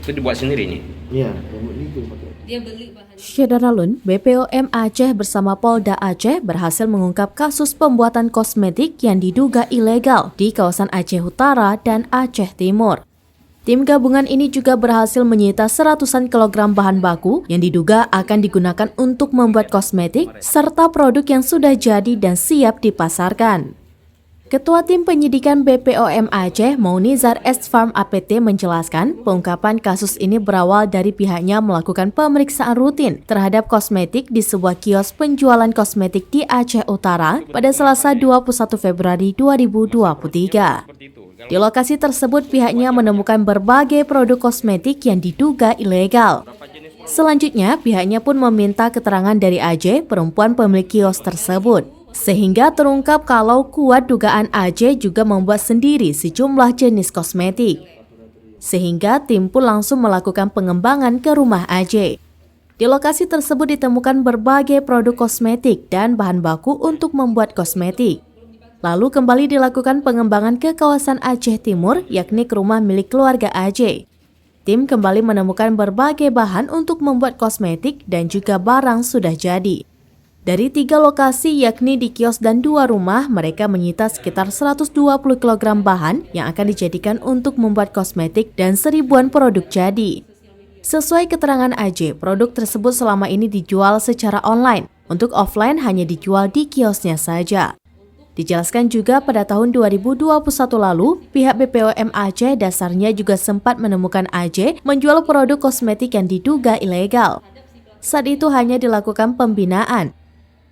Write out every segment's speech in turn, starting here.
Itu dibuat sendiri nih? Iya, itu pakai. Dia beli bahan. Syedaralun, BPOM Aceh bersama Polda Aceh berhasil mengungkap kasus pembuatan kosmetik yang diduga ilegal di kawasan Aceh Utara dan Aceh Timur. Tim gabungan ini juga berhasil menyita seratusan kilogram bahan baku yang diduga akan digunakan untuk membuat kosmetik serta produk yang sudah jadi dan siap dipasarkan. Ketua Tim Penyidikan BPOM Aceh, Maunizar S-Farm APT menjelaskan pengungkapan kasus ini berawal dari pihaknya melakukan pemeriksaan rutin terhadap kosmetik di sebuah kios penjualan kosmetik di Aceh Utara pada Selasa 21 Februari 2023. Di lokasi tersebut pihaknya menemukan berbagai produk kosmetik yang diduga ilegal. Selanjutnya, pihaknya pun meminta keterangan dari AJ, perempuan pemilik kios tersebut. Sehingga terungkap kalau kuat dugaan AJ juga membuat sendiri sejumlah jenis kosmetik. Sehingga tim pun langsung melakukan pengembangan ke rumah AJ. Di lokasi tersebut ditemukan berbagai produk kosmetik dan bahan baku untuk membuat kosmetik. Lalu kembali dilakukan pengembangan ke kawasan Aceh Timur, yakni ke rumah milik keluarga AJ. Tim kembali menemukan berbagai bahan untuk membuat kosmetik dan juga barang sudah jadi. Dari 3 lokasi yakni di kios dan 2 rumah, mereka menyita sekitar 120 kg bahan yang akan dijadikan untuk membuat kosmetik dan seribuan produk jadi. Sesuai keterangan AJ, produk tersebut selama ini dijual secara online. Untuk offline hanya dijual di kiosnya saja. Dijelaskan juga pada tahun 2021 lalu, pihak BPOM Aceh dasarnya juga sempat menemukan AJ menjual produk kosmetik yang diduga ilegal. Saat itu hanya dilakukan pembinaan.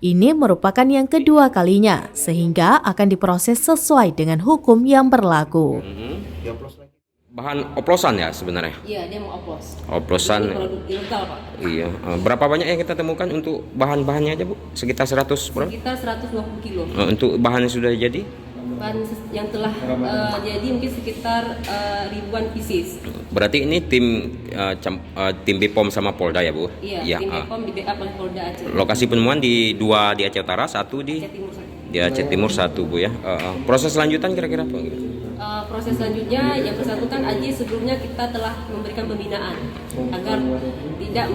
Ini merupakan yang kedua kalinya, sehingga akan diproses sesuai dengan hukum yang berlaku. Bahan oplosan ya sebenarnya? Iya, dia mau oplos. Oplosan. Ini produk ilegal, Pak. Iya. Berapa banyak yang kita temukan untuk bahan-bahannya aja, Bu? Sekitar 100 berapa? Sekitar 120 kilo. Untuk bahan yang sudah jadi? Bahan yang telah jadi mungkin sekitar ribuan pieces. Berarti ini tim BPOM sama Polda ya, Bu? Iya, tim BPOM di backup oleh Polda Aceh. Lokasi penemuan di 2 di Aceh Utara, 1 di Aceh Timur. di Aceh Timur 1, Bu ya. Proses selanjutan kira-kira apa? Proses selanjutnya yang bersangkutan AJ sebelumnya kita telah memberikan pembinaan agar tidak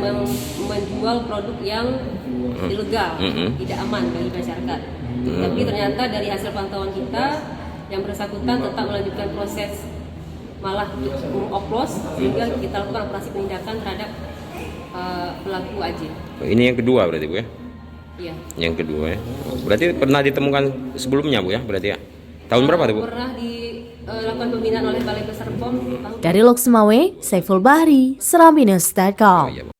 menjual produk yang ilegal, tidak aman bagi masyarakat. Tapi ternyata dari hasil pantauan kita yang bersangkutan tetap melanjutkan proses malah oplos sehingga kita lakukan operasi penindakan terhadap pelaku AJ. Ini yang kedua berarti, Bu ya? Iya. Yang kedua ya. Berarti pernah ditemukan sebelumnya, Bu ya? Berarti ya. Tahun berapa tuh, Bu? Pernah dilakukan pembinaan oleh Balai Besar POM. Dari Loksmawe, Saiful Bahri, serambinews.com.